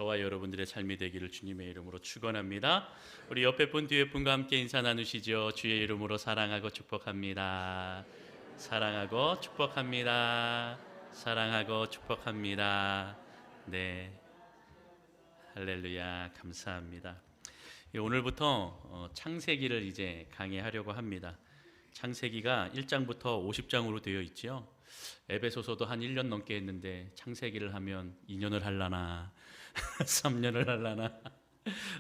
저와 여러분들의 삶이 되기를 주님의 이름으로 축원합니다. 우리 옆에 분 뒤에 분과 함께 인사 나누시죠. 주의 이름으로 사랑하고 축복합니다. 사랑하고 축복합니다. 사랑하고 축복합니다. 네, 할렐루야, 감사합니다. 오늘부터 창세기를 이제 강의하려고 합니다. 창세기가 1장부터 50장으로 되어 있지요. 에베소서도 한 1년 넘게 했는데 창세기를 하면 2년을 할라나 3년을 할라나.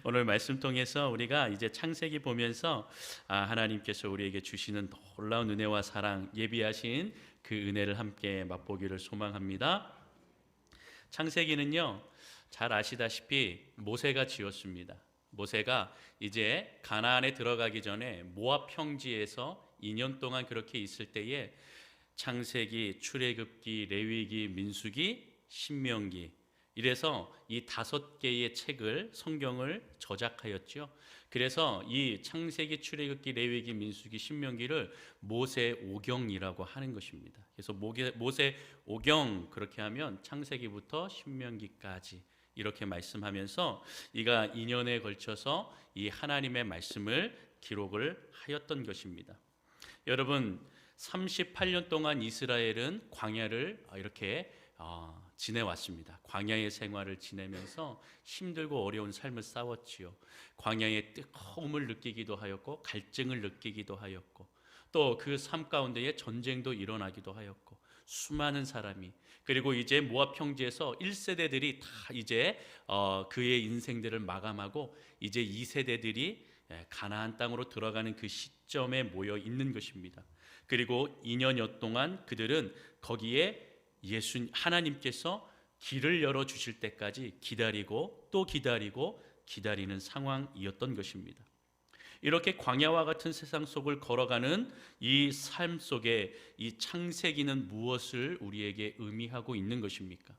오늘 말씀 통해서 우리가 이제 창세기 보면서 하나님께서 우리에게 주시는 놀라운 은혜와 사랑, 예비하신 그 은혜를 함께 맛보기를 소망합니다. 창세기는요, 잘 아시다시피 모세가 지었습니다. 모세가 이제 가나안에 들어가기 전에 모압 평지에서 2년 동안 그렇게 있을 때에 창세기, 출애굽기, 레위기, 민수기, 신명기, 이래서 이 5개의 책을, 성경을 저작하였죠. 그래서 이 창세기, 출애굽기, 레위기, 민수기, 신명기를 모세 오경이라고 하는 것입니다. 그래서 모세 오경, 그렇게 하면 창세기부터 신명기까지 이렇게 말씀하면서 이가 2년에 걸쳐서 이 하나님의 말씀을 기록을 하였던 것입니다. 여러분, 38년 동안 이스라엘은 광야를 이렇게 지내왔습니다. 광야의 생활을 지내면서 힘들고 어려운 삶을 싸웠지요. 광야의 뜨거움을 느끼기도 하였고 갈증을 느끼기도 하였고 또 그 삶 가운데에 전쟁도 일어나기도 하였고 수많은 사람이, 그리고 이제 모압 평지에서 1세대들이 다 이제 그의 인생들을 마감하고 이제 2세대들이 가나안 땅으로 들어가는 그 시점에 모여 있는 것입니다. 그리고 2년여 동안 그들은 거기에 하나님께서 길을 열어주실 때까지 기다리고 또 기다리고 기다리는 상황이었던 것입니다. 이렇게 광야와 같은 세상 속을 걸어가는 이 삶 속에 이 창세기는 무엇을 우리에게 의미하고 있는 것입니까?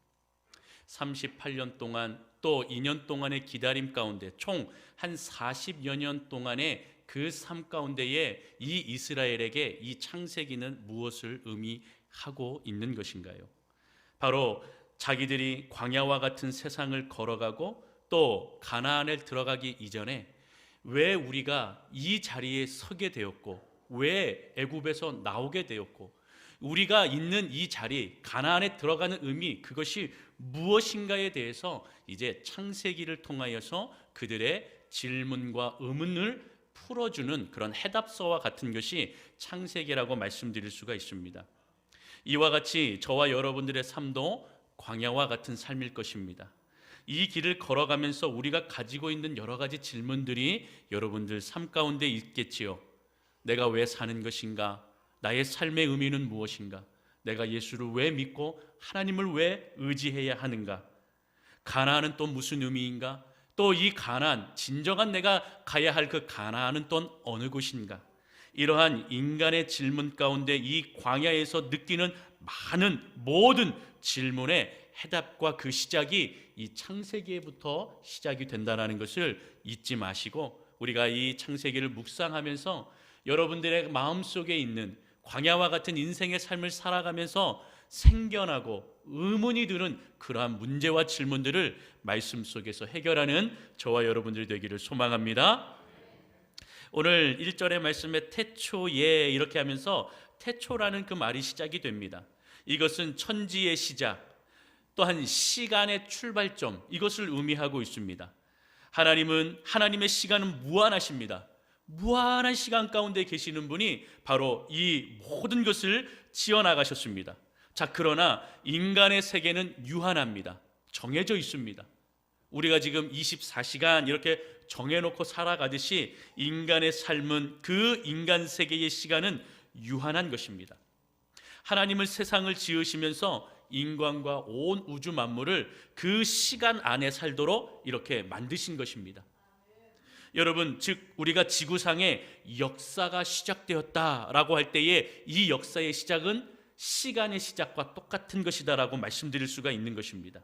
38년 동안 또 2년 동안의 기다림 가운데 총 한 40여 년 동안의 그 삶 가운데에 이 이스라엘에게 이 창세기는 무엇을 의미하고 있는 것인가요? 바로 자기들이 광야와 같은 세상을 걸어가고 또 가나안에 들어가기 이전에 왜 우리가 이 자리에 서게 되었고 왜 애굽에서 나오게 되었고 우리가 있는 이 자리, 가나안에 들어가는 의미, 그것이 무엇인가에 대해서 이제 창세기를 통하여서 그들의 질문과 의문을 풀어주는 그런 해답서와 같은 것이 창세기라고 말씀드릴 수가 있습니다. 이와 같이 저와 여러분들의 삶도 광야와 같은 삶일 것입니다. 이 길을 걸어가면서 우리가 가지고 있는 여러 가지 질문들이 여러분들 삶 가운데 있겠지요. 내가 왜 사는 것인가? 나의 삶의 의미는 무엇인가? 내가 예수를 왜 믿고 하나님을 왜 의지해야 하는가? 가나안은 또 무슨 의미인가? 또 이 가나안, 진정한 내가 가야 할 그 가나안은 또 어느 곳인가? 이러한 인간의 질문 가운데 이 광야에서 느끼는 많은 모든 질문의 해답과 그 시작이 이 창세기에부터 시작이 된다는 것을 잊지 마시고 우리가 이 창세기를 묵상하면서 여러분들의 마음속에 있는 광야와 같은 인생의 삶을 살아가면서 생겨나고 의문이 드는 그러한 문제와 질문들을 말씀 속에서 해결하는 저와 여러분들이 되기를 소망합니다. 오늘 1절의 말씀에 태초에 이렇게 하면서 태초라는 그 말이 시작이 됩니다. 이것은 천지의 시작, 또한 시간의 출발점, 이것을 의미하고 있습니다. 하나님의 시간은 무한하십니다. 무한한 시간 가운데 계시는 분이 바로 이 모든 것을 지어나가셨습니다. 자, 그러나 인간의 세계는 유한합니다. 정해져 있습니다. 우리가 지금 24시간 이렇게 정해놓고 살아가듯이 인간의 삶은, 그 인간 세계의 시간은 유한한 것입니다. 하나님은 세상을 지으시면서 인간과 온 우주 만물을 그 시간 안에 살도록 이렇게 만드신 것입니다. 여러분, 즉 우리가 지구상에 역사가 시작되었다라고 할 때에 이 역사의 시작은 시간의 시작과 똑같은 것이다라고 말씀드릴 수가 있는 것입니다.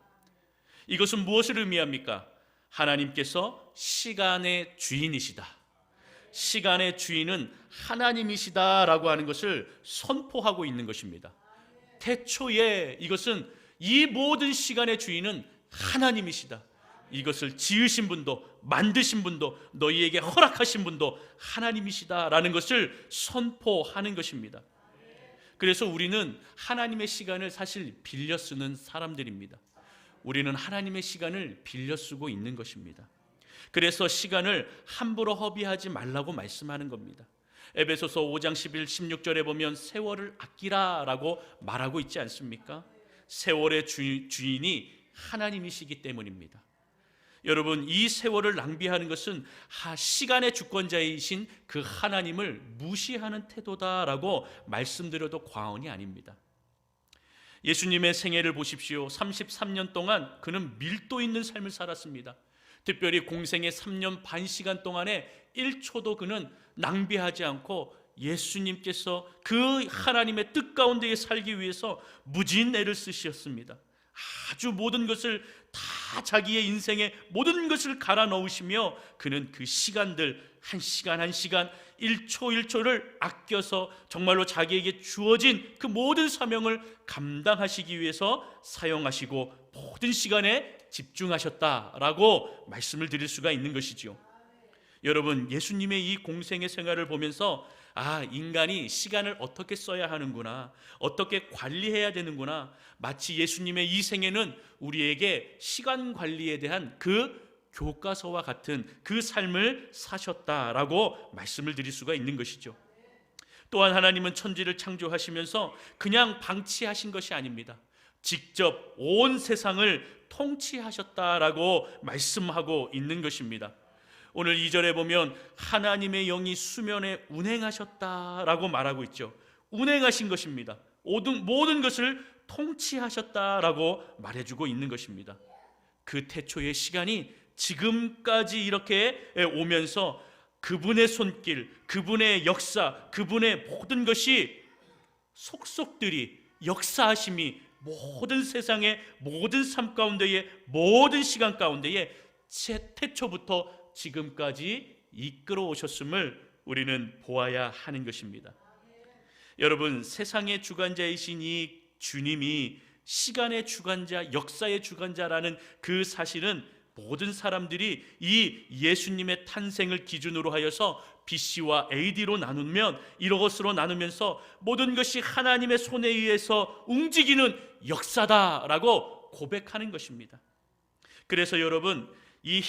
이것은 무엇을 의미합니까? 하나님께서 시간의 주인이시다, 시간의 주인은 하나님이시다라고 하는 것을 선포하고 있는 것입니다. 태초에, 이것은 이 모든 시간의 주인은 하나님이시다. 이것을 지으신 분도 만드신 분도 너희에게 허락하신 분도 하나님이시다라는 것을 선포하는 것입니다. 그래서 우리는 하나님의 시간을 사실 빌려 쓰는 사람들입니다. 우리는 하나님의 시간을 빌려 쓰고 있는 것입니다. 그래서 시간을 함부로 허비하지 말라고 말씀하는 겁니다. 에베소서 5장 11, 16절에 보면 세월을 아끼라라고 말하고 있지 않습니까? 세월의 주인이 하나님이시기 때문입니다. 여러분, 이 세월을 낭비하는 것은 시간의 주권자이신 그 하나님을 무시하는 태도다라고 말씀드려도 과언이 아닙니다. 예수님의 생애를 보십시오. 33년 동안 그는 밀도 있는 삶을 살았습니다. 특별히 공생의 3년 반 시간 동안에 1초도 그는 낭비하지 않고 예수님께서 그 하나님의 뜻 가운데에 살기 위해서 무진 애를 쓰셨습니다. 아주 모든 것을 다 자기의 인생에 모든 것을 갈아 넣으시며 그는 그 시간들 한 시간 한 시간 1초 1초를 아껴서 정말로 자기에게 주어진 그 모든 사명을 감당하시기 위해서 사용하시고 모든 시간에 집중하셨다라고 말씀을 드릴 수가 있는 것이죠. 여러분, 예수님의 이 공생의 생활을 보면서 인간이 시간을 어떻게 써야 하는구나, 어떻게 관리해야 되는구나, 마치 예수님의 이 생애는 우리에게 시간 관리에 대한 그 교과서와 같은 그 삶을 사셨다라고 말씀을 드릴 수가 있는 것이죠. 또한 하나님은 천지를 창조하시면서 그냥 방치하신 것이 아닙니다. 직접 온 세상을 통치하셨다라고 말씀하고 있는 것입니다. 오늘 2절에 보면 하나님의 영이 수면에 운행하셨다라고 말하고 있죠. 운행하신 것입니다. 모든 것을 통치하셨다라고 말해주고 있는 것입니다. 그 태초의 시간이 지금까지 이렇게 오면서 그분의 손길, 그분의 역사, 그분의 모든 것이 속속들이 역사하심이 모든 세상의 모든 삶 가운데에 모든 시간 가운데에 태초부터 지금까지 이끌어 오셨음을 우리는 보아야 하는 것입니다. 여러분, 세상의 주관자이신 이 주님이 시간의 주관자, 역사의 주관자라는 그 사실은 모든 사람들이 이 예수님의 탄생을 기준으로 하여서 BC와 AD로 나누면 이것으로 나누면서 모든 것이 하나님의 손에 의해서 움직이는 역사다라고 고백하는 것입니다. 그래서 여러분, 이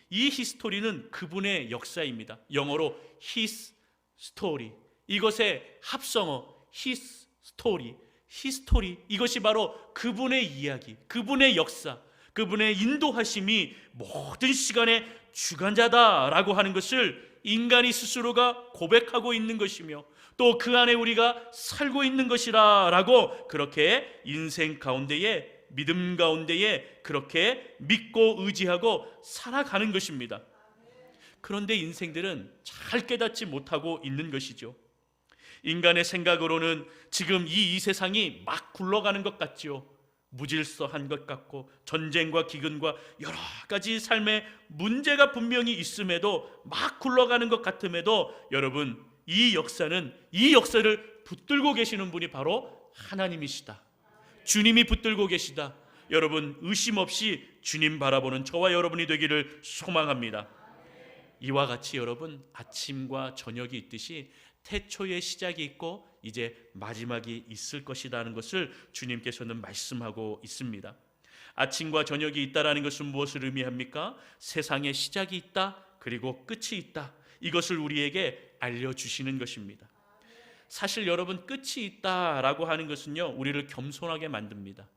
히스토리는 그분의 역사입니다. 영어로 His story, 이것의 합성어 His story, 히스토리, 이것이 바로 그분의 이야기, 그분의 역사, 그분의 인도하심이 모든 시간의 주관자다라고 하는 것을 인간이 스스로가 고백하고 있는 것이며 또 그 안에 우리가 살고 있는 것이라고 그렇게 인생 가운데에 믿음 가운데에 그렇게 믿고 의지하고 살아가는 것입니다. 그런데 인생들은 잘 깨닫지 못하고 있는 것이죠. 인간의 생각으로는 지금 이 세상이 막 굴러가는 것 같지요. 무질서한 것 같고 전쟁과 기근과 여러 가지 삶의 문제가 분명히 있음에도 막 굴러가는 것 같음에도 여러분, 이 역사를 붙들고 계시는 분이 바로 하나님이시다. 주님이 붙들고 계시다. 여러분, 의심 없이 주님 바라보는 저와 여러분이 되기를 소망합니다. 이와 같이 여러분, 아침과 저녁이 있듯이 태초의 시작이 있고 이제 마지막이 있을 것이라는 것을 주님께서는 말씀하고 있습니다. 아침과 저녁이 있다라는 것은 무엇을 의미합니까? 세상의 시작이 있다, 그리고 끝이 있다. 이것을 우리에게 알려주시는 것입니다. 사실 여러분, 끝이 있다라고 하는 것은요, 우리를 겸손하게 만듭니다.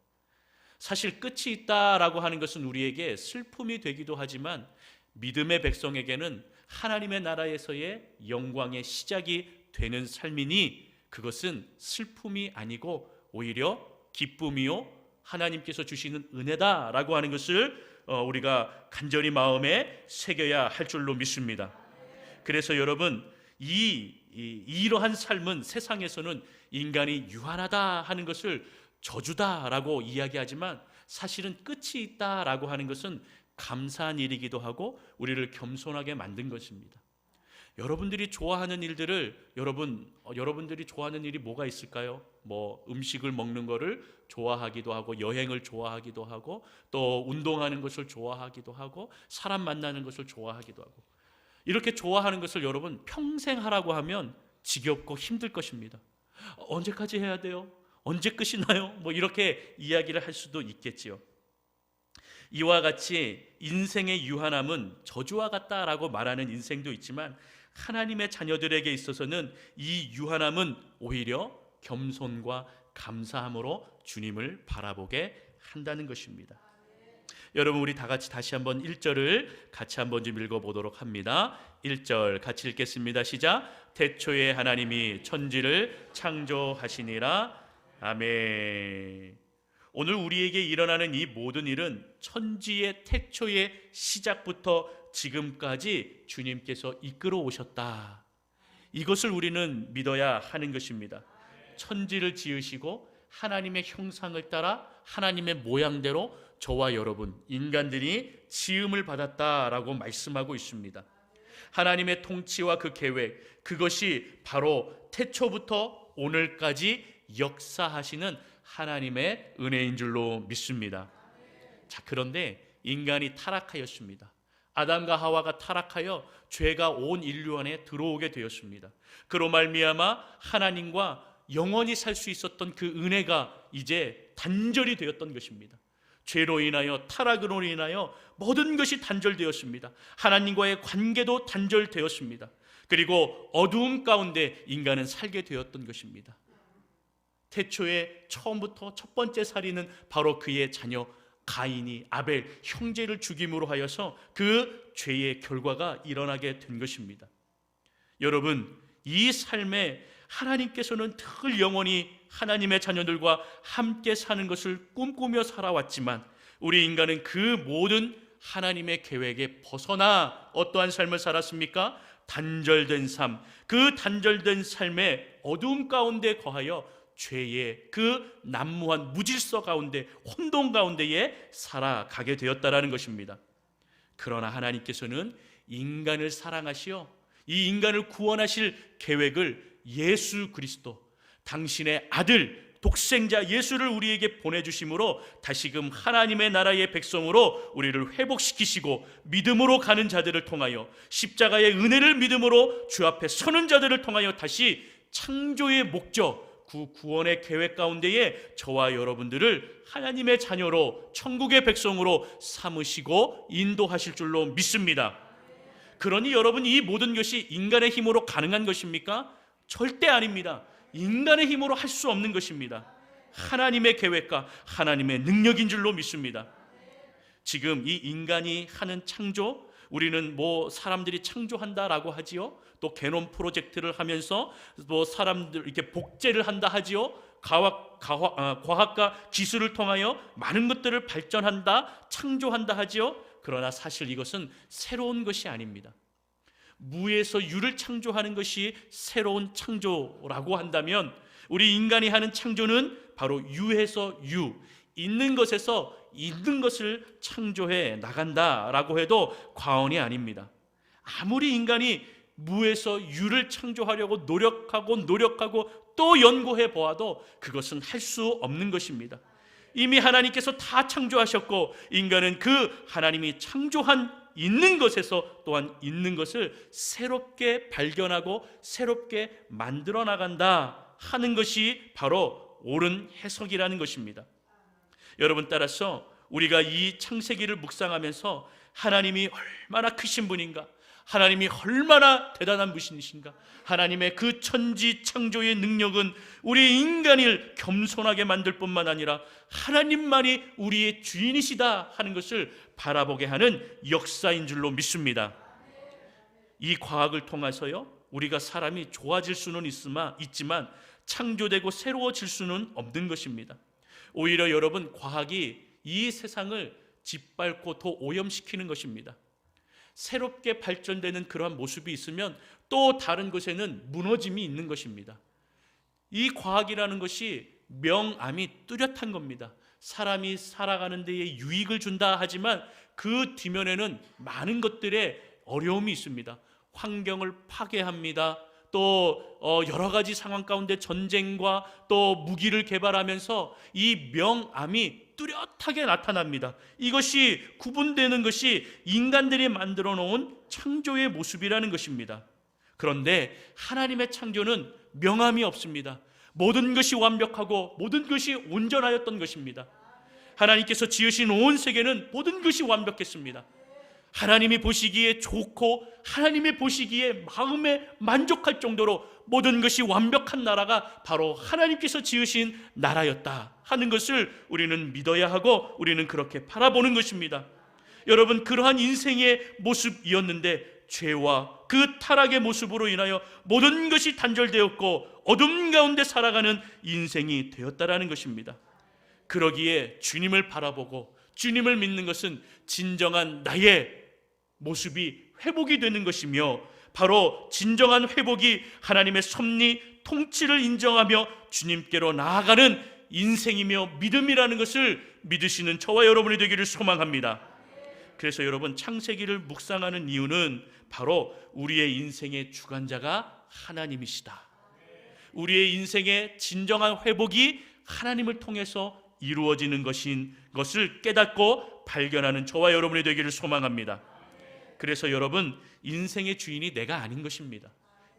사실 끝이 있다라고 하는 것은 우리에게 슬픔이 되기도 하지만 믿음의 백성에게는 하나님의 나라에서의 영광의 시작이 되는 삶이니 그것은 슬픔이 아니고 오히려 기쁨이요 하나님께서 주시는 은혜다라고 하는 것을 우리가 간절히 마음에 새겨야 할 줄로 믿습니다. 그래서 여러분, 이러한 삶은 세상에서는 인간이 유한하다 하는 것을 저주다라고 이야기하지만 사실은 끝이 있다라고 하는 것은 감사한 일이기도 하고 우리를 겸손하게 만든 것입니다. 여러분들이 좋아하는 일들을 여러분들이 좋아하는 일이 뭐가 있을까요? 뭐 음식을 먹는 거를 좋아하기도 하고, 여행을 좋아하기도 하고, 또 운동하는 것을 좋아하기도 하고, 사람 만나는 것을 좋아하기도 하고, 이렇게 좋아하는 것을 여러분 평생 하라고 하면 지겹고 힘들 것입니다. 언제까지 해야 돼요? 언제 끝이 나요? 뭐 이렇게 이야기를 할 수도 있겠지요. 이와 같이 인생의 유한함은 저주와 같다라고 말하는 인생도 있지만, 하나님의 자녀들에게 있어서는 이 유한함은 오히려 겸손과 감사함으로 주님을 바라보게 한다는 것입니다. 여러분, 우리 다 같이 다시 한번 1절을 같이 한번 좀 읽어보도록 합니다. 1절 같이 읽겠습니다. 시작. 태초에 하나님이 천지를 창조하시니라. 아멘. 오늘 우리에게 일어나는 이 모든 일은 천지의 태초의 시작부터 지금까지 주님께서 이끌어 오셨다. 이것을 우리는 믿어야 하는 것입니다. 천지를 지으시고 하나님의 형상을 따라 하나님의 모양대로 저와 여러분 인간들이 지음을 받았다라고 말씀하고 있습니다. 하나님의 통치와 그 계획, 그것이 바로 태초부터 오늘까지 역사하시는 하나님의 은혜인 줄로 믿습니다. 자, 그런데 인간이 타락하였습니다. 아담과 하와가 타락하여 죄가 온 인류 안에 들어오게 되었습니다. 그로 말미암아 하나님과 영원히 살 수 있었던 그 은혜가 이제 단절이 되었던 것입니다. 죄로 인하여, 타락으로 인하여 모든 것이 단절되었습니다. 하나님과의 관계도 단절되었습니다. 그리고 어두움 가운데 인간은 살게 되었던 것입니다. 태초에 처음부터 첫 번째 살인은 바로 그의 자녀 가인이 아벨 형제를 죽임으로 하여서 그 죄의 결과가 일어나게 된 것입니다. 여러분, 이 삶에 하나님께서는 늘 영원히 하나님의 자녀들과 함께 사는 것을 꿈꾸며 살아왔지만, 우리 인간은 그 모든 하나님의 계획에 벗어나 어떠한 삶을 살았습니까? 단절된 삶, 그 단절된 삶의 어두움 가운데 거하여 죄의 그 난무한 무질서 가운데, 혼돈 가운데에 살아가게 되었다라는 것입니다. 그러나 하나님께서는 인간을 사랑하시어 이 인간을 구원하실 계획을 예수 그리스도, 당신의 아들 독생자 예수를 우리에게 보내주심으로 다시금 하나님의 나라의 백성으로 우리를 회복시키시고, 믿음으로 가는 자들을 통하여, 십자가의 은혜를 믿음으로 주 앞에 서는 자들을 통하여 다시 창조의 목적, 구원의 계획 가운데에 저와 여러분들을 하나님의 자녀로, 천국의 백성으로 삼으시고 인도하실 줄로 믿습니다. 그러니 여러분, 이 모든 것이 인간의 힘으로 가능한 것입니까? 절대 아닙니다. 인간의 힘으로 할 수 없는 것입니다. 하나님의 계획과 하나님의 능력인 줄로 믿습니다. 지금 이 인간이 하는 창조, 우리는 뭐 사람들이 창조한다라고 하지요. 또 개놈 프로젝트를 하면서 뭐 사람들 이렇게 복제를 한다 하지요. 과학과 기술을 통하여 많은 것들을 발전한다, 창조한다 하지요. 그러나 사실 이것은 새로운 것이 아닙니다. 무에서 유를 창조하는 것이 새로운 창조라고 한다면, 우리 인간이 하는 창조는 바로 유에서 유, 있는 것에서 있는 것을 창조해 나간다라고 해도 과언이 아닙니다. 아무리 인간이 무에서 유를 창조하려고 노력하고 또 연구해 보아도 그것은 할 수 없는 것입니다. 이미 하나님께서 다 창조하셨고, 인간은 그 하나님이 창조한 있는 것에서 또한 있는 것을 새롭게 발견하고 새롭게 만들어 나간다 하는 것이 바로 옳은 해석이라는 것입니다. 여러분, 따라서 우리가 이 창세기를 묵상하면서 하나님이 얼마나 크신 분인가, 하나님이 얼마나 대단한 분이신가, 하나님의 그 천지 창조의 능력은 우리 인간을 겸손하게 만들 뿐만 아니라 하나님만이 우리의 주인이시다 하는 것을 바라보게 하는 역사인 줄로 믿습니다. 이 과학을 통해서요, 우리가 사람이 좋아질 수는 있지만 창조되고 새로워질 수는 없는 것입니다. 오히려 여러분, 과학이 이 세상을 짓밟고 더 오염시키는 것입니다. 새롭게 발전되는 그러한 모습이 있으면 또 다른 곳에는 무너짐이 있는 것입니다. 이 과학이라는 것이 명암이 뚜렷한 겁니다. 사람이 살아가는 데에 유익을 준다 하지만 그 뒤면에는 많은 것들의 어려움이 있습니다. 환경을 파괴합니다. 또 여러 가지 상황 가운데 전쟁과 또 무기를 개발하면서 이 명암이 뚜렷하게 나타납니다. 이것이 구분되는 것이 인간들이 만들어 놓은 창조의 모습이라는 것입니다. 그런데 하나님의 창조는 명암이 없습니다. 모든 것이 완벽하고 모든 것이 온전하였던 것입니다. 하나님께서 지으신 온 세계는 모든 것이 완벽했습니다. 하나님이 보시기에 좋고 하나님이 보시기에 마음에 만족할 정도로 모든 것이 완벽한 나라가 바로 하나님께서 지으신 나라였다 하는 것을 우리는 믿어야 하고 우리는 그렇게 바라보는 것입니다. 여러분, 그러한 인생의 모습이었는데 죄와 그 타락의 모습으로 인하여 모든 것이 단절되었고 어둠 가운데 살아가는 인생이 되었다라는 것입니다. 그러기에 주님을 바라보고 주님을 믿는 것은 진정한 나의 모습이 회복이 되는 것이며, 바로 진정한 회복이 하나님의 섭리, 통치를 인정하며 주님께로 나아가는 인생이며 믿음이라는 것을 믿으시는 저와 여러분이 되기를 소망합니다. 그래서 여러분, 창세기를 묵상하는 이유는 바로 우리의 인생의 주관자가 하나님이시다, 우리의 인생의 진정한 회복이 하나님을 통해서 이루어지는 것인 것을 깨닫고 발견하는 저와 여러분이 되기를 소망합니다. 그래서 여러분, 인생의 주인이 내가 아닌 것입니다.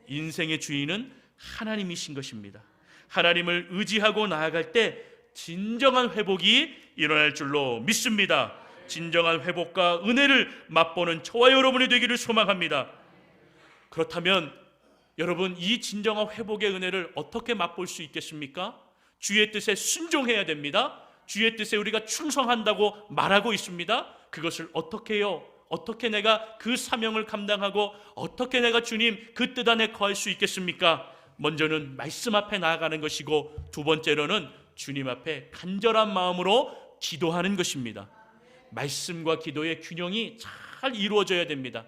인생의 주인은 하나님이신 것입니다. 하나님을 의지하고 나아갈 때 진정한 회복이 일어날 줄로 믿습니다. 진정한 회복과 은혜를 맛보는 저와 여러분이 되기를 소망합니다. 그렇다면 여러분, 이 진정한 회복의 은혜를 어떻게 맛볼 수 있겠습니까? 주의 뜻에 순종해야 됩니다. 주의 뜻에 우리가 충성한다고 말하고 있습니다. 그것을 어떻게 해요? 어떻게 내가 그 사명을 감당하고 어떻게 내가 주님 그 뜻 안에 거할 수 있겠습니까? 먼저는 말씀 앞에 나아가는 것이고, 두 번째로는 주님 앞에 간절한 마음으로 기도하는 것입니다. 말씀과 기도의 균형이 잘 이루어져야 됩니다.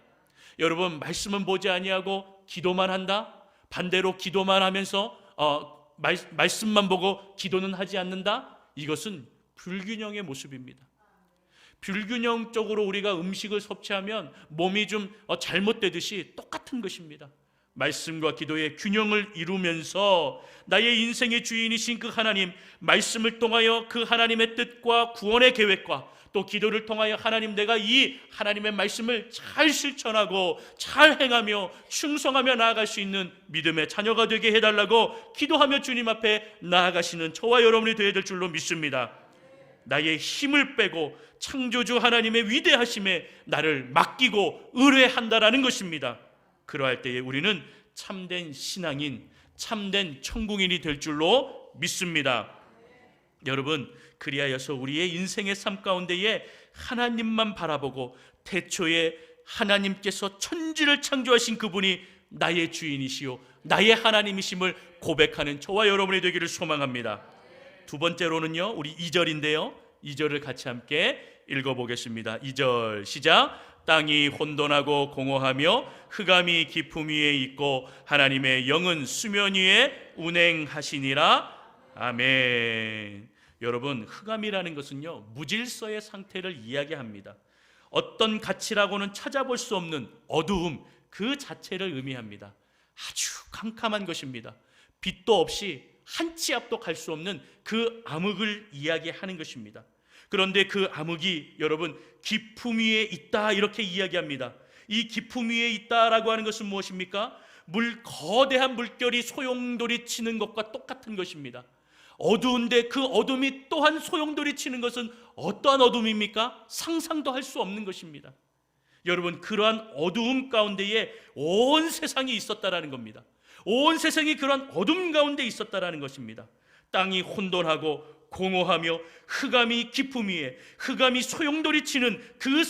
여러분, 말씀은 보지 아니하고 기도만 한다? 반대로 기도만 하면서 말씀만 보고 기도는 하지 않는다? 이것은 불균형의 모습입니다. 불균형적으로 우리가 음식을 섭취하면 몸이 좀 잘못되듯이 똑같은 것입니다. 말씀과 기도의 균형을 이루면서 나의 인생의 주인이신 그 하나님, 말씀을 통하여 그 하나님의 뜻과 구원의 계획과 또 기도를 통하여 하나님, 내가 이 하나님의 말씀을 잘 실천하고 잘 행하며 충성하며 나아갈 수 있는 믿음의 자녀가 되게 해달라고 기도하며 주님 앞에 나아가시는 저와 여러분이 되어야 될 줄로 믿습니다. 나의 힘을 빼고 창조주 하나님의 위대하심에 나를 맡기고 의뢰한다라는 것입니다. 그러할 때에 우리는 참된 신앙인, 참된 천국인이 될 줄로 믿습니다. 여러분, 그리하여서 우리의 인생의 삶 가운데에 하나님만 바라보고 태초에 하나님께서 천지를 창조하신 그분이 나의 주인이시요 나의 하나님이심을 고백하는 저와 여러분이 되기를 소망합니다. 두 번째로는요, 우리 2절인데요 2절을 같이 함께 읽어보겠습니다. 2절 시작. 땅이 혼돈하고 공허하며 흑암이 깊음 위에 있고 하나님의 영은 수면 위에 운행하시니라. 아멘. 여러분, 흑암이라는 것은요, 무질서의 상태를 이야기합니다. 어떤 가치라고는 찾아볼 수 없는 어두움, 그 자체를 의미합니다. 아주 캄캄한 것입니다. 빛도 없이 한 치 앞도 갈 수 없는 그 암흑을 이야기하는 것입니다. 그런데 그 암흑이 여러분 깊음 위에 있다 이렇게 이야기합니다. 이 깊음 위에 있다라고 하는 것은 무엇입니까? 거대한 물결이 소용돌이 치는 것과 똑같은 것입니다. 어두운데 그 어둠이 또한 소용돌이 치는 것은 어떠한 어둠입니까? 상상도 할 수 없는 것입니다. 여러분, 그러한 어두움 가운데에 온 세상이 있었다라는 겁니다. 온 세상이 그러한 어둠 가운데 있었다라는 것입니다. 땅이 혼돈하고 공허하며 흑암이 깊음 위에, 흑암이 소용돌이 치는 그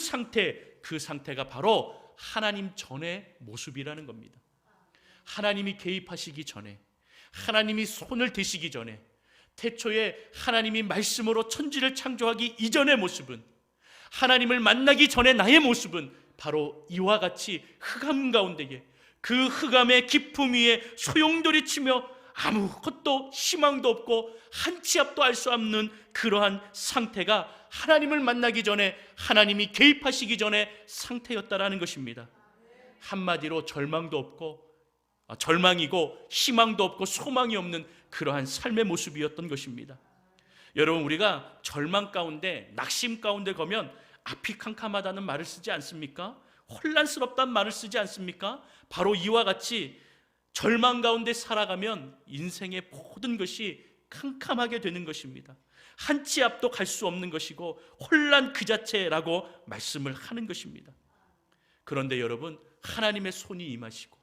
상태가 바로 하나님 전의 모습이라는 겁니다. 하나님이 개입하시기 전에, 하나님이 손을 대시기 전에, 태초에 하나님이 말씀으로 천지를 창조하기 이전의 모습은, 하나님을 만나기 전에 나의 모습은 바로 이와 같이 흑암 가운데에, 그 흑암의 깊음 위에 소용돌이 치며 아무것도 희망도 없고 한 치 앞도 알 수 없는 그러한 상태가 하나님을 만나기 전에, 하나님이 개입하시기 전에 상태였다라는 것입니다. 한마디로 절망도 없고 절망이고 희망도 없고 소망이 없는 그러한 삶의 모습이었던 것입니다. 여러분, 우리가 절망 가운데, 낙심 가운데 가면 앞이 캄캄하다는 말을 쓰지 않습니까? 혼란스럽다는 말을 쓰지 않습니까? 바로 이와 같이 절망 가운데 살아가면 인생의 모든 것이 캄캄하게 되는 것입니다. 한 치 앞도 갈 수 없는 것이고 혼란 그 자체라고 말씀을 하는 것입니다. 그런데 여러분, 하나님의 손이 임하시고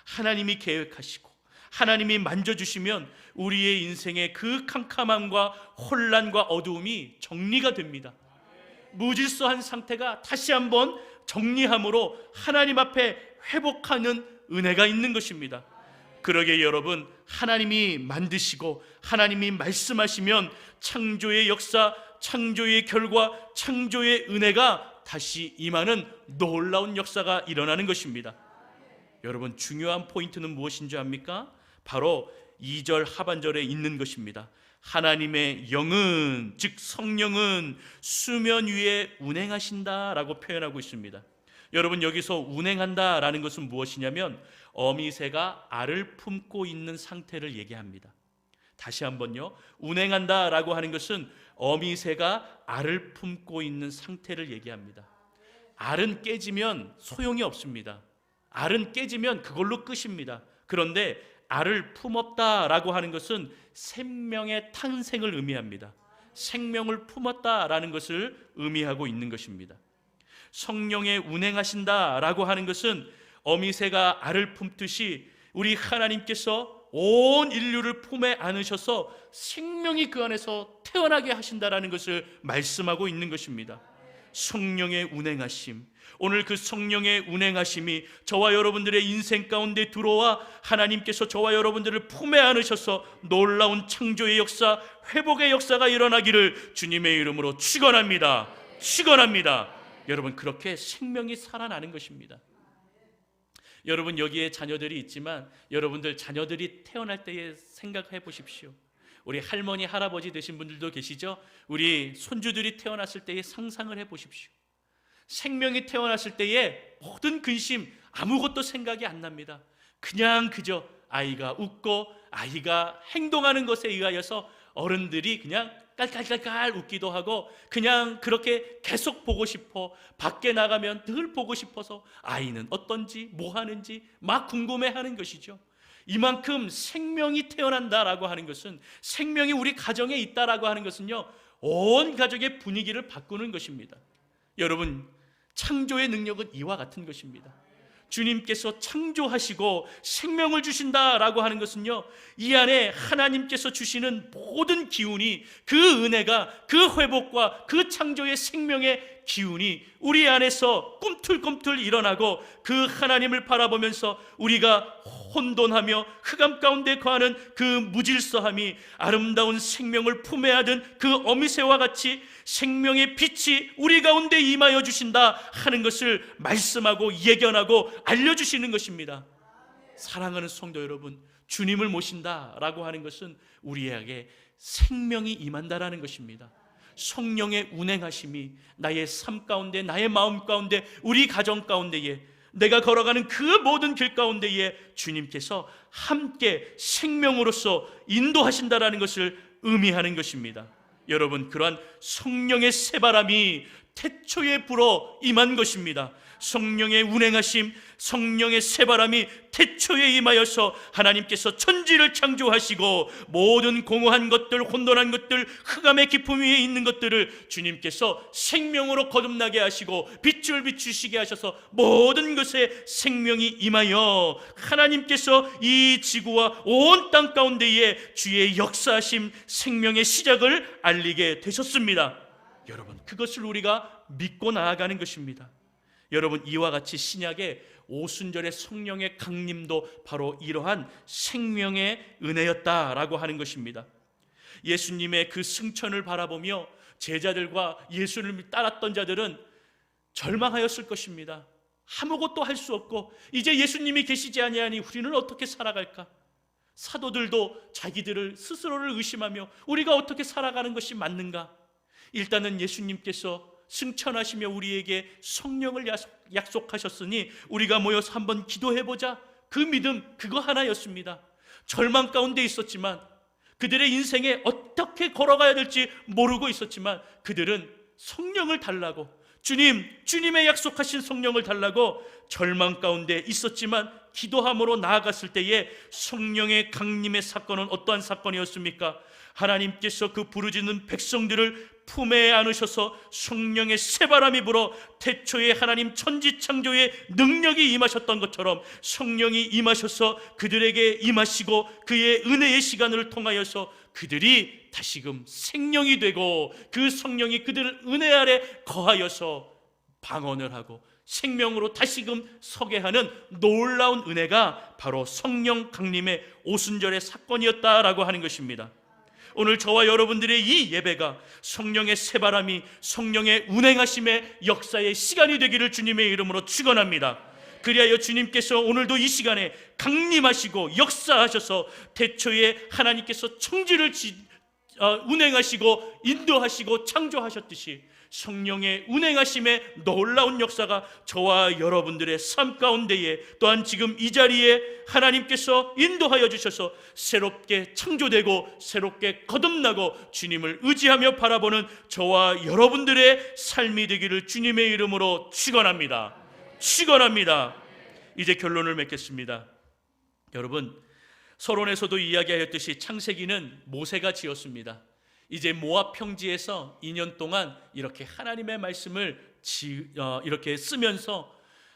하나님이 계획하시고 하나님이 만져주시면 우리의 인생의 그 캄캄함과 혼란과 어두움이 정리가 됩니다. 무질서한 상태가 다시 한번 정리함으로 하나님 앞에 회복하는 은혜가 있는 것입니다. 그러게 여러분, 하나님이 만드시고 하나님이 말씀하시면 창조의 역사, 창조의 결과, 창조의 은혜가 다시 임하는 놀라운 역사가 일어나는 것입니다. 여러분, 중요한 포인트는 무엇인지 압니까? 바로 2절 하반절에 있는 것입니다. 하나님의 영은, 즉 성령은 수면 위에 운행하신다라고 표현하고 있습니다. 여러분, 여기서 운행한다라는 것은 무엇이냐면 어미새가 알을 품고 있는 상태를 얘기합니다. 다시 한번요, 운행한다라고 하는 것은 어미새가 알을 품고 있는 상태를 얘기합니다. 알은 깨지면 소용이 없습니다. 알은 깨지면 그걸로 끝입니다. 그런데 알을 품었다라고 하는 것은 생명의 탄생을 의미합니다. 생명을 품었다라는 것을 의미하고 있는 것입니다. 성령에 운행하신다라고 하는 것은 어미새가 알을 품듯이 우리 하나님께서 온 인류를 품에 안으셔서 생명이 그 안에서 태어나게 하신다라는 것을 말씀하고 있는 것입니다. 성령의 운행하심, 오늘 그 성령의 운행하심이 저와 여러분들의 인생 가운데 들어와 하나님께서 저와 여러분들을 품에 안으셔서 놀라운 창조의 역사, 회복의 역사가 일어나기를 주님의 이름으로 축원합니다. 축원합니다. 여러분, 그렇게 생명이 살아나는 것입니다. 여러분, 여기에 자녀들이 있지만 여러분들 자녀들이 태어날 때에 생각해 보십시오. 우리 할머니, 할아버지 되신 분들도 계시죠? 우리 손주들이 태어났을 때의 상상을 해 보십시오. 생명이 태어났을 때에 모든 근심, 아무것도 생각이 안 납니다. 그냥 그저 아이가 웃고 아이가 행동하는 것에 의하여서 어른들이 그냥 깔깔깔깔 웃기도 하고 그냥 그렇게 계속 보고 싶어, 밖에 나가면 늘 보고 싶어서 아이는 어떤지 뭐 하는지 막 궁금해하는 것이죠. 이만큼 생명이 태어난다라고 하는 것은, 생명이 우리 가정에 있다라고 하는 것은요, 온 가족의 분위기를 바꾸는 것입니다. 여러분, 창조의 능력은 이와 같은 것입니다. 주님께서 창조하시고 생명을 주신다라고 하는 것은요, 이 안에 하나님께서 주시는 모든 기운이, 그 은혜가, 그 회복과 그 창조의 생명의 기운이 우리 안에서 꿈틀꿈틀 일어나고 그 하나님을 바라보면서 우리가 혼돈하며 흑암 가운데 거하는 그 무질서함이 아름다운 생명을 품에 안은 그 어미새와 같이 생명의 빛이 우리 가운데 임하여 주신다 하는 것을 말씀하고 예견하고 알려주시는 것입니다. 사랑하는 성도 여러분, 주님을 모신다라고 하는 것은 우리에게 생명이 임한다라는 것입니다. 성령의 운행하심이 나의 삶 가운데, 나의 마음 가운데, 우리 가정 가운데에, 내가 걸어가는 그 모든 길 가운데에 주님께서 함께 생명으로서 인도하신다라는 것을 의미하는 것입니다. 여러분, 그러한 성령의 새바람이 태초에 불어 임한 것입니다. 성령의 운행하심, 성령의 새바람이 태초에 임하여서 하나님께서 천지를 창조하시고 모든 공허한 것들, 혼돈한 것들, 흑암의 깊음 위에 있는 것들을 주님께서 생명으로 거듭나게 하시고 빛을 비추시게 하셔서 모든 것에 생명이 임하여 하나님께서 이 지구와 온 땅 가운데에 주의 역사하심, 생명의 시작을 알리게 되셨습니다. 여러분, 그것을 우리가 믿고 나아가는 것입니다. 여러분, 이와 같이 신약의 오순절의 성령의 강림도 바로 이러한 생명의 은혜였다라고 하는 것입니다. 예수님의 그 승천을 바라보며 제자들과 예수님을 따랐던 자들은 절망하였을 것입니다. 아무것도 할 수 없고 이제 예수님이 계시지 아니하니 우리는 어떻게 살아갈까? 사도들도 자기들을 스스로를 의심하며 우리가 어떻게 살아가는 것이 맞는가? 일단은 예수님께서 승천하시며 우리에게 성령을 약속하셨으니 우리가 모여서 한번 기도해보자. 그 믿음, 그거 하나였습니다. 절망 가운데 있었지만, 그들의 인생에 어떻게 걸어가야 될지 모르고 있었지만, 그들은 성령을 달라고, 주님의 약속하신 성령을 달라고 절망 가운데 있었지만, 기도함으로 나아갔을 때에 성령의 강림의 사건은 어떠한 사건이었습니까? 하나님께서 그 부르짖는 백성들을 품에 안으셔서 성령의 새바람이 불어 태초에 하나님 천지창조의 능력이 임하셨던 것처럼 성령이 임하셔서 그들에게 임하시고 그의 은혜의 시간을 통하여서 그들이 다시금 생명이 되고, 그 성령이 그들 은혜 아래 거하여서 방언을 하고 생명으로 다시금 서게 하는 놀라운 은혜가 바로 성령 강림의 오순절의 사건이었다라고 하는 것입니다. 오늘 저와 여러분들의 이 예배가 성령의 새바람이, 성령의 운행하심의 역사의 시간이 되기를 주님의 이름으로 축원합니다. 그리하여 주님께서 오늘도 이 시간에 강림하시고 역사하셔서 태초에 하나님께서 천지를 운행하시고 인도하시고 창조하셨듯이 성령의 운행하심의 놀라운 역사가 저와 여러분들의 삶 가운데에, 또한 지금 이 자리에 하나님께서 인도하여 주셔서 새롭게 창조되고 새롭게 거듭나고 주님을 의지하며 바라보는 저와 여러분들의 삶이 되기를 주님의 이름으로 축원합니다. 축원합니다. 이제 결론을 맺겠습니다. 여러분, 서론에서도 이야기하였듯이 창세기는 모세가 지었습니다. 이제 모압 평지에서 2년 동안 이렇게 하나님의 말씀을 이렇게 쓰면서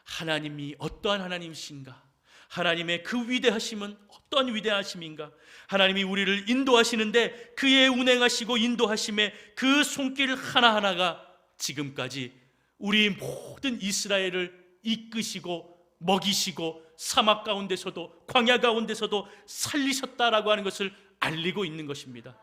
하나님이 어떠한 하나님이신가, 하나님의 그 위대하심은 어떠한 위대하심인가, 하나님이 우리를 인도하시는데 그의 운행하시고 인도하심의 그 손길 하나하나가 지금까지 우리 모든 이스라엘을 이끄시고 먹이시고 사막 가운데서도 광야 가운데서도 살리셨다라고 하는 것을 알리고 있는 것입니다.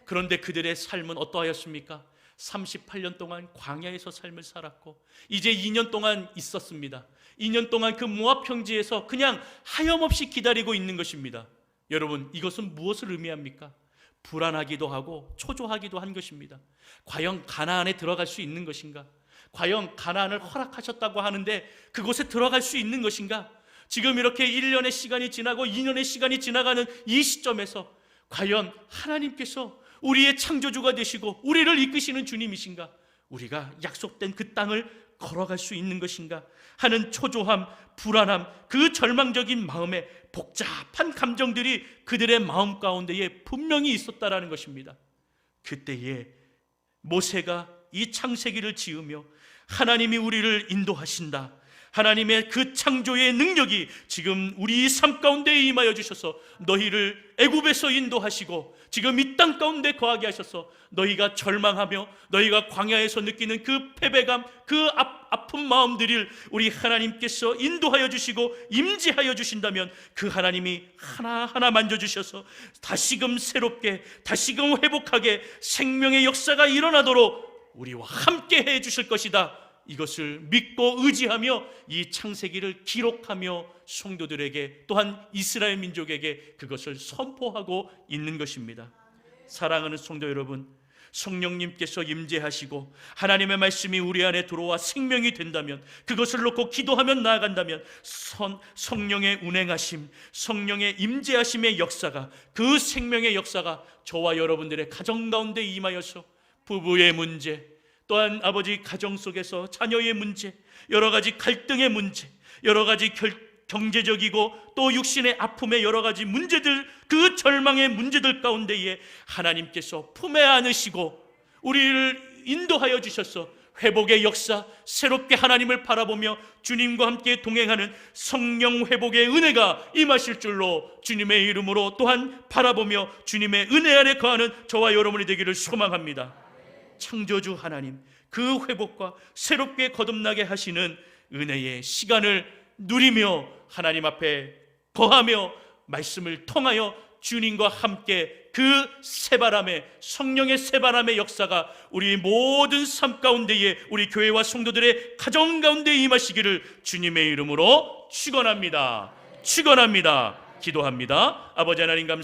그런데 그들의 삶은 어떠하였습니까? 38년 동안 광야에서 삶을 살았고 이제 2년 동안 있었습니다. 2년 동안 그 모압 평지에서 그냥 하염없이 기다리고 있는 것입니다. 여러분, 이것은 무엇을 의미합니까? 불안하기도 하고 초조하기도 한 것입니다. 과연 가나안에 들어갈 수 있는 것인가? 과연 가나안을 허락하셨다고 하는데 그곳에 들어갈 수 있는 것인가? 지금 이렇게 1년의 시간이 지나고 2년의 시간이 지나가는 이 시점에서 과연 하나님께서 우리의 창조주가 되시고 우리를 이끄시는 주님이신가? 우리가 약속된 그 땅을 걸어갈 수 있는 것인가? 하는 초조함, 불안함, 그 절망적인 마음에 복잡한 감정들이 그들의 마음 가운데에 분명히 있었다라는 것입니다. 그때에 모세가 이 창세기를 지으며 하나님이 우리를 인도하신다, 하나님의 그 창조의 능력이 지금 우리 삶 가운데 임하여 주셔서 너희를 애굽에서 인도하시고 지금 이 땅 가운데 거하게 하셔서 너희가 절망하며 너희가 광야에서 느끼는 그 패배감, 그 아픈 마음들을 우리 하나님께서 인도하여 주시고 임재하여 주신다면 그 하나님이 하나하나 만져주셔서 다시금 새롭게, 다시금 회복하게 생명의 역사가 일어나도록 우리와 함께 해 주실 것이다. 이것을 믿고 의지하며 이 창세기를 기록하며 성도들에게, 또한 이스라엘 민족에게 그것을 선포하고 있는 것입니다. 사랑하는 성도 여러분, 성령님께서 임재하시고 하나님의 말씀이 우리 안에 들어와 생명이 된다면, 그것을 놓고 기도하며 나아간다면 성령의 운행하심, 성령의 임재하심의 역사가, 그 생명의 역사가 저와 여러분들의 가정 가운데 임하여서 부부의 문제, 또한 아버지 가정 속에서 자녀의 문제, 여러 가지 갈등의 문제, 여러 가지 경제적이고 또 육신의 아픔의 여러 가지 문제들, 그 절망의 문제들 가운데에 하나님께서 품에 안으시고 우리를 인도하여 주셔서 회복의 역사, 새롭게 하나님을 바라보며 주님과 함께 동행하는 성령 회복의 은혜가 임하실 줄로 주님의 이름으로 또한 바라보며 주님의 은혜 아래 거하는 저와 여러분이 되기를 소망합니다. 창조주 하나님, 그 회복과 새롭게 거듭나게 하시는 은혜의 시간을 누리며 하나님 앞에 거하며 말씀을 통하여 주님과 함께 그 새바람의, 성령의 새바람의 역사가 우리 모든 삶 가운데에, 우리 교회와 성도들의 가정 가운데 임하시기를 주님의 이름으로 축원합니다. 축원합니다. 기도합니다. 아버지 하나님 감사합니다.